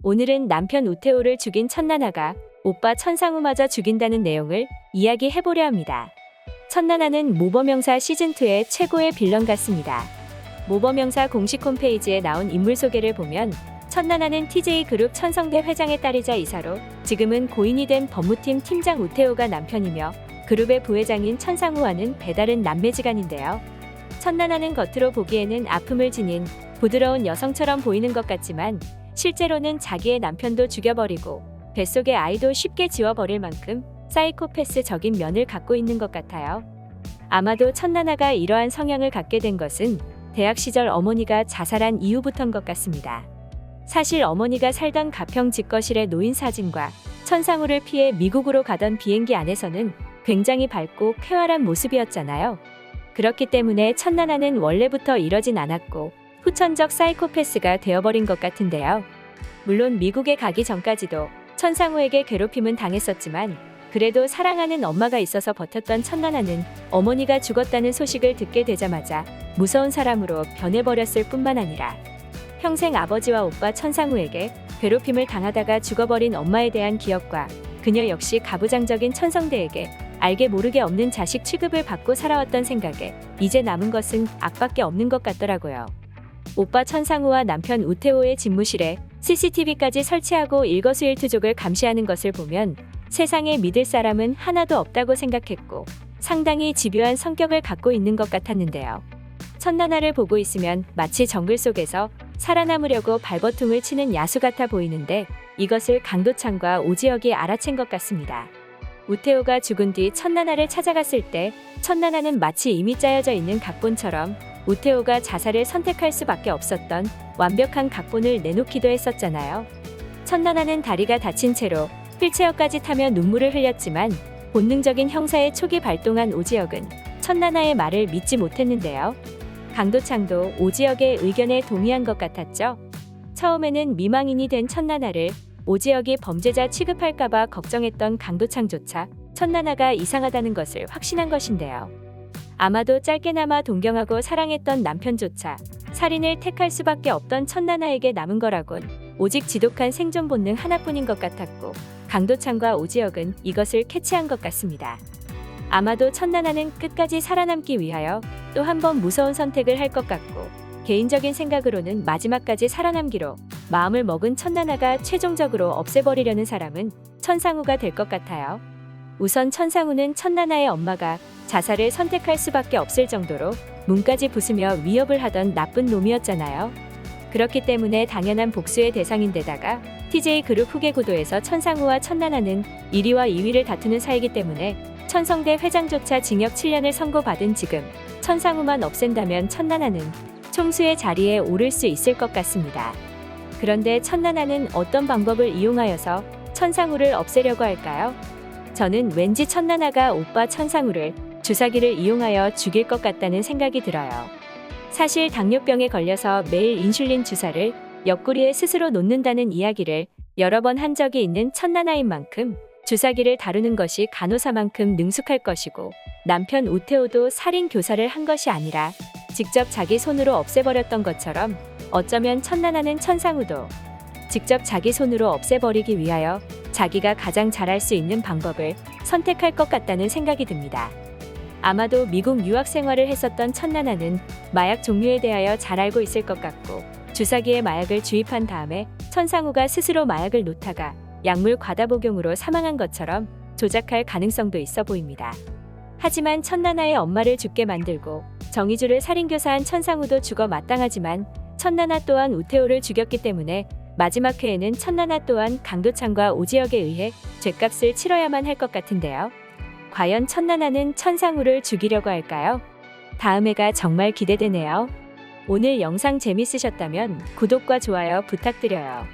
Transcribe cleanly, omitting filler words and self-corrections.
오늘은 남편 우태호를 죽인 천나나가 오빠 천상우마저 죽인다는 내용을 이야기해보려 합니다. 천나나는 모범영사 시즌2의 최고의 빌런 같습니다. 모범영사 공식 홈페이지에 나온 인물 소개를 보면 천나나는 TJ그룹 천성대 회장의 딸이자 이사로 지금은 고인이 된 법무팀 팀장 우태호가 남편이며 그룹의 부회장인 천상우와는 배다른 남매지간인데요. 천나나는 겉으로 보기에는 아픔을 지닌 부드러운 여성처럼 보이는 것 같지만 실제로는 자기의 남편도 죽여버리고 뱃속의 아이도 쉽게 지워버릴 만큼 사이코패스적인 면을 갖고 있는 것 같아요. 아마도 천나나가 이러한 성향을 갖게 된 것은 대학 시절 어머니가 자살한 이후부터인 것 같습니다. 사실 어머니가 살던 가평 집거실의 노인 사진과 천상우를 피해 미국으로 가던 비행기 안에서는 굉장히 밝고 쾌활한 모습이었잖아요. 그렇기 때문에 천나나는 원래부터 이러진 않았고 후천적 사이코패스가 되어버린 것 같은데요. 물론 미국에 가기 전까지도 천상우에게 괴롭힘은 당했었지만 그래도 사랑하는 엄마가 있어서 버텼던 천나나는 어머니가 죽었다는 소식을 듣게 되자마자 무서운 사람으로 변해버렸을 뿐만 아니라 평생 아버지와 오빠 천상우에게 괴롭힘을 당하다가 죽어버린 엄마에 대한 기억과 그녀 역시 가부장적인 천성대에게 알게 모르게 없는 자식 취급을 받고 살아왔던 생각에 이제 남은 것은 악밖에 없는 것 같더라고요. 오빠 천상우와 남편 우태호의 집무실에 CCTV까지 설치하고 일거수일투족을 감시하는 것을 보면 세상에 믿을 사람은 하나도 없다고 생각했고 상당히 집요한 성격을 갖고 있는 것 같았는데요. 천나나를 보고 있으면 마치 정글 속에서 살아남으려고 발버둥을 치는 야수 같아 보이는데 이것을 강도창과 오지혁이 알아챈 것 같습니다. 우태호가 죽은 뒤 천나나를 찾아갔을 때 천나나는 마치 이미 짜여져 있는 각본처럼 우태호가 자살을 선택할 수밖에 없었던 완벽한 각본을 내놓기도 했었잖아요. 천나나는 다리가 다친 채로 휠체어까지 타며 눈물을 흘렸지만 본능적인 형사의 촉이 발동한 오지혁은 천나나의 말을 믿지 못했는데요. 강도창도 오지혁의 의견에 동의한 것 같았죠. 처음에는 미망인이 된 천나나를 오지혁이 범죄자 취급할까봐 걱정했던 강도창조차 천나나가 이상하다는 것을 확신한 것인데요. 아마도 짧게나마 동경하고 사랑했던 남편조차 살인을 택할 수밖에 없던 천나나에게 남은 거라곤 오직 지독한 생존 본능 하나뿐인 것 같았고 강도창과 오지혁은 이것을 캐치한 것 같습니다. 아마도 천나나는 끝까지 살아남기 위하여 또 한 번 무서운 선택을 할 것 같고 개인적인 생각으로는 마지막까지 살아남기로 마음을 먹은 천나나가 최종적으로 없애버리려는 사람은 천상우가 될 것 같아요. 우선 천상우는 천나나의 엄마가 자살을 선택할 수밖에 없을 정도로 문까지 부수며 위협을 하던 나쁜 놈이었잖아요. 그렇기 때문에 당연한 복수의 대상인데다가 TJ그룹 후계 구도에서 천상우와 천나나는 1위와 2위를 다투는 사이기 때문에 천성대 회장조차 징역 7년을 선고받은 지금 천상우만 없앤다면 천나나는 총수의 자리에 오를 수 있을 것 같습니다. 그런데 천나나는 어떤 방법을 이용하여서 천상우를 없애려고 할까요? 저는 왠지 천나나가 오빠 천상우를 주사기를 이용하여 죽일 것 같다는 생각이 들어요. 사실 당뇨병에 걸려서 매일 인슐린 주사를 옆구리에 스스로 놓는다는 이야기를 여러 번 한 적이 있는 천나나인 만큼 주사기를 다루는 것이 간호사만큼 능숙할 것이고 남편 우태호도 살인 교사를 한 것이 아니라 직접 자기 손으로 없애버렸던 것처럼 어쩌면 천나나는 천상우도 직접 자기 손으로 없애버리기 위하여 자기가 가장 잘할 수 있는 방법을 선택할 것 같다는 생각이 듭니다. 아마도 미국 유학 생활을 했었던 천나나는 마약 종류에 대하여 잘 알고 있을 것 같고 주사기에 마약을 주입한 다음에 천상우가 스스로 마약을 놓다가 약물 과다 복용으로 사망한 것처럼 조작할 가능성도 있어 보입니다. 하지만 천나나의 엄마를 죽게 만들고 정의주를 살인교사한 천상우도 죽어 마땅하지만 천나나 또한 우태호를 죽였기 때문에 마지막 회에는 천나나 또한 강도창과 오지혁에 의해 죗값을 치러야만 할 것 같은데요. 과연 천나나는 천상우를 죽이려고 할까요? 다음 회가 정말 기대되네요. 오늘 영상 재밌으셨다면 구독과 좋아요 부탁드려요.